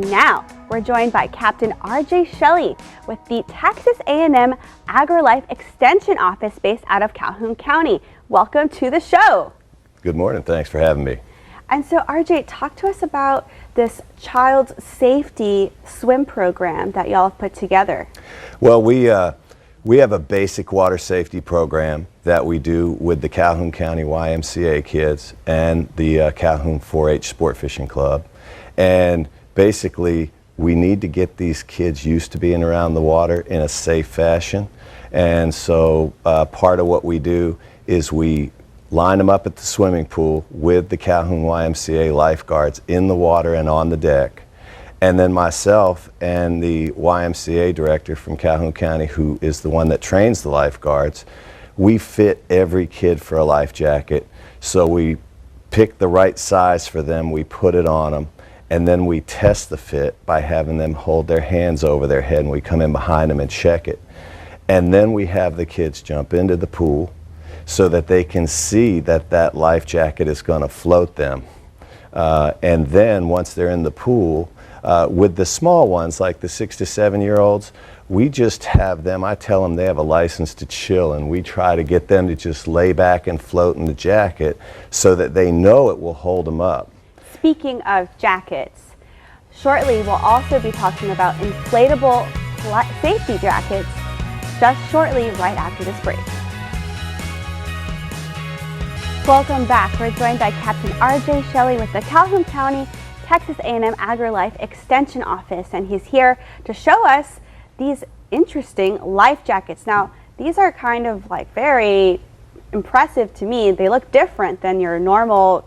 Now, we're joined by Captain R.J. Shelley with the Texas A&M AgriLife Extension Office based out of Calhoun County. Welcome to the show. Good morning. Thanks for having me. And so, RJ, talk to us about this child safety swim program that y'all have put together. Well, we have a basic water safety program that we do with the Calhoun County YMCA kids and the Calhoun 4-H Sport Fishing Club. And basically, we need to get these kids used to being around the water in a safe fashion. And so part of what we do is we line them up at the swimming pool with the Calhoun YMCA lifeguards in the water and on the deck. And then myself and the YMCA director from Calhoun County, who is the one that trains the lifeguards, we fit every kid for a life jacket. So we pick the right size for them, we put it on them, and then we test the fit by having them hold their hands over their head, and we come in behind them and check it. And then we have the kids jump into the pool so that they can see that that life jacket is going to float them. And then once they're in the pool, with the small ones, like the 6 to 7 year olds, we just have them, I tell them they have a license to chill, and we try to get them to just lay back and float in the jacket so that they know it will hold them up. Speaking of jackets, shortly we'll also be talking about inflatable safety jackets just shortly right after this break. Welcome back. We're joined by Captain R.J. Shelley with the Calhoun County Texas A&M AgriLife Extension Office, and he's here to show us these interesting life jackets. Now, these are kind of like very impressive to me. They look different than your normal,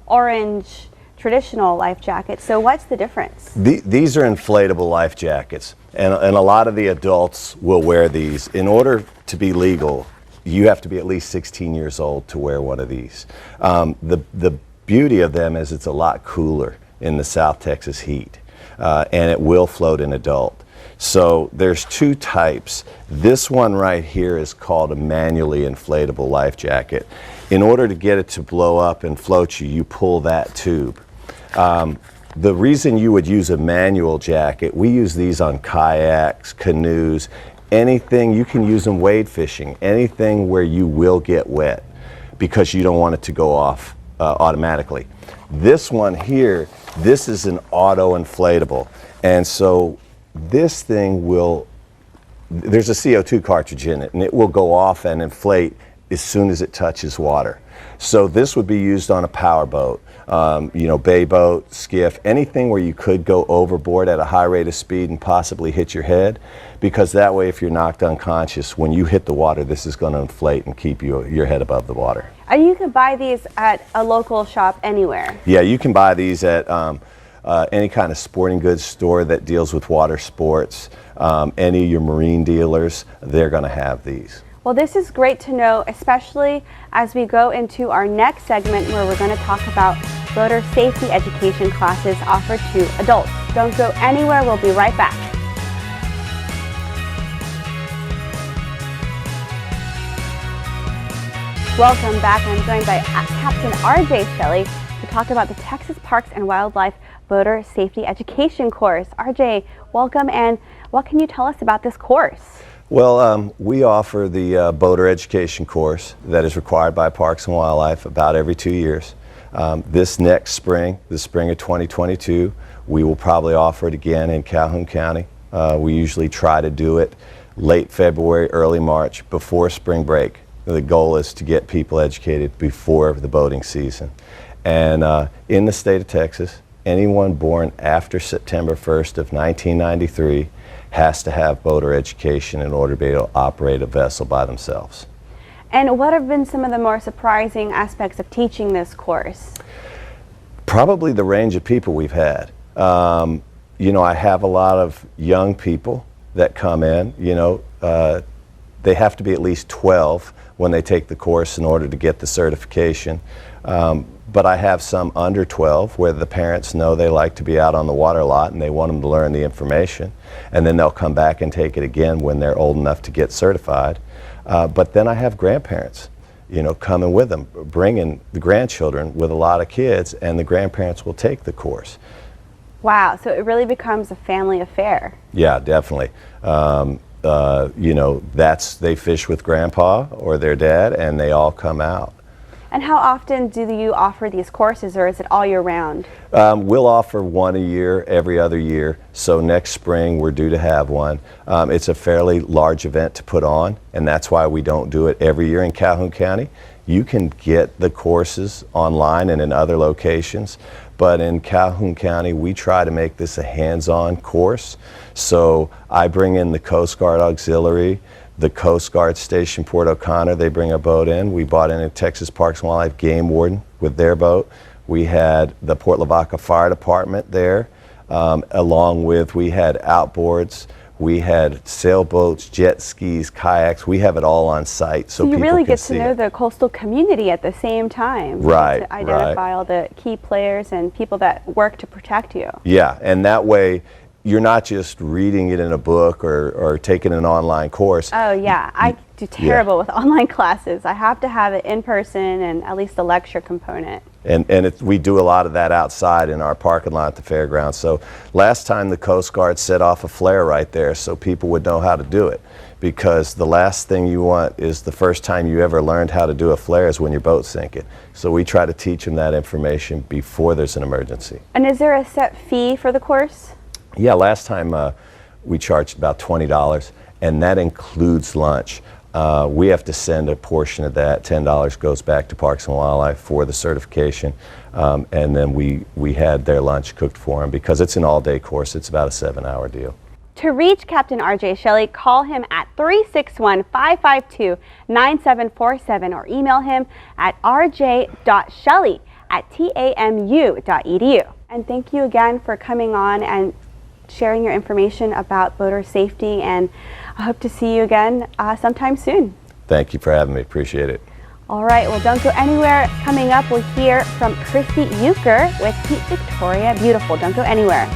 orange traditional life jackets. So what's the difference? These are inflatable life jackets, and a lot of the adults will wear these. In order to be legal, you have to be at least 16 years old to wear one of these. The beauty of them is it's a lot cooler in the South Texas heat, and it will float an adult. So there's two types. This one right here is called a manually inflatable life jacket. In order to get it to blow up and float you, you pull that tube. The reason you would use a manual jacket, we use these on kayaks, canoes, anything. You can use them wade fishing, anything where you will get wet because you don't want it to go off automatically. This one here, this is an auto inflatable, and so this thing will, there's a CO2 cartridge in it, and it will go off and inflate as soon as it touches water. So this would be used on a power boat, bay boat, skiff, anything where you could go overboard at a high rate of speed and possibly hit your head, because that way if you're knocked unconscious, when you hit the water, this is going to inflate and keep your head above the water. And you can buy these at a local shop anywhere? Yeah, you can buy these at any kind of sporting goods store that deals with water sports, any of your marine dealers, they're going to have these. Well, this is great to know, especially as we go into our next segment where we're going to talk about boater safety education classes offered to adults. Don't go anywhere. We'll be right back. Welcome back. I'm joined by Captain R.J. Shelley to talk about the Texas Parks and Wildlife Boater Safety Education course. RJ, welcome, and what can you tell us about this course? Well, we offer the boater education course that is required by Parks and Wildlife about every 2 years. This next spring, the spring of 2022, we will probably offer it again in Calhoun County. We usually try to do it late February, early March, before spring break. The goal is to get people educated before the boating season. And in the state of Texas, anyone born after September 1st of 1993 has to have boater education in order to be able to operate a vessel by themselves. And what have been some of the more surprising aspects of teaching this course? Probably the range of people we've had. I have a lot of young people that come in. They have to be at least 12 when they take the course in order to get the certification. But I have some under 12 where the parents know they like to be out on the water a lot and they want them to learn the information, and then they'll come back and take it again when they're old enough to get certified. But then I have grandparents, coming with them, bringing the grandchildren with a lot of kids, and the grandparents will take the course. Wow, so it really becomes a family affair. Yeah, definitely. You know, they fish with grandpa or their dad, and they all come out. And how often do you offer these courses, or is it all year round? We'll offer one a year, every other year. So next spring we're due to have one. It's a fairly large event to put on, and that's why we don't do it every year in Calhoun County. You can get the courses online and in other locations, but in Calhoun County we try to make this a hands-on course. So I bring in the Coast Guard Auxiliary, the Coast Guard Station Port O'Connor, they bring a boat in. We brought in a Texas Parks and Wildlife Game Warden with their boat. We had the Port Lavaca Fire Department there, along with, we had outboards, we had sailboats, jet skis, kayaks. We have it all on site so you people really can get see to know it. the coastal community at the same time. Right, To identify all the key players and people that work to protect you. Yeah, and that way you're not just reading it in a book or taking an online course. Oh yeah, I do terrible with online classes. I have to have it in person and at least the lecture component. And we do a lot of that outside in our parking lot at the fairgrounds. So last time the Coast Guard set off a flare right there so people would know how to do it. Because the last thing you want is the first time you ever learned how to do a flare is when your boat's sinking. So we try to teach them that information before there's an emergency. And is there a set fee for the course? Yeah, last time we charged about $20, and that includes lunch. We have to send a portion of that. $10 goes back to Parks and Wildlife for the certification, and then we had their lunch cooked for them because it's an all-day course. It's about a 7-hour deal. To reach Captain R.J. Shelley, call him at 361-552-9747 or email him at rj.shelley@tamu.edu. And thank you again for coming on and sharing your information about boater safety, and I hope to see you again sometime soon. Thank you for having me. Appreciate it. All right, well, don't go anywhere. Coming up, we'll hear from Christy Euchre with Keep Victoria Beautiful. Don't go anywhere.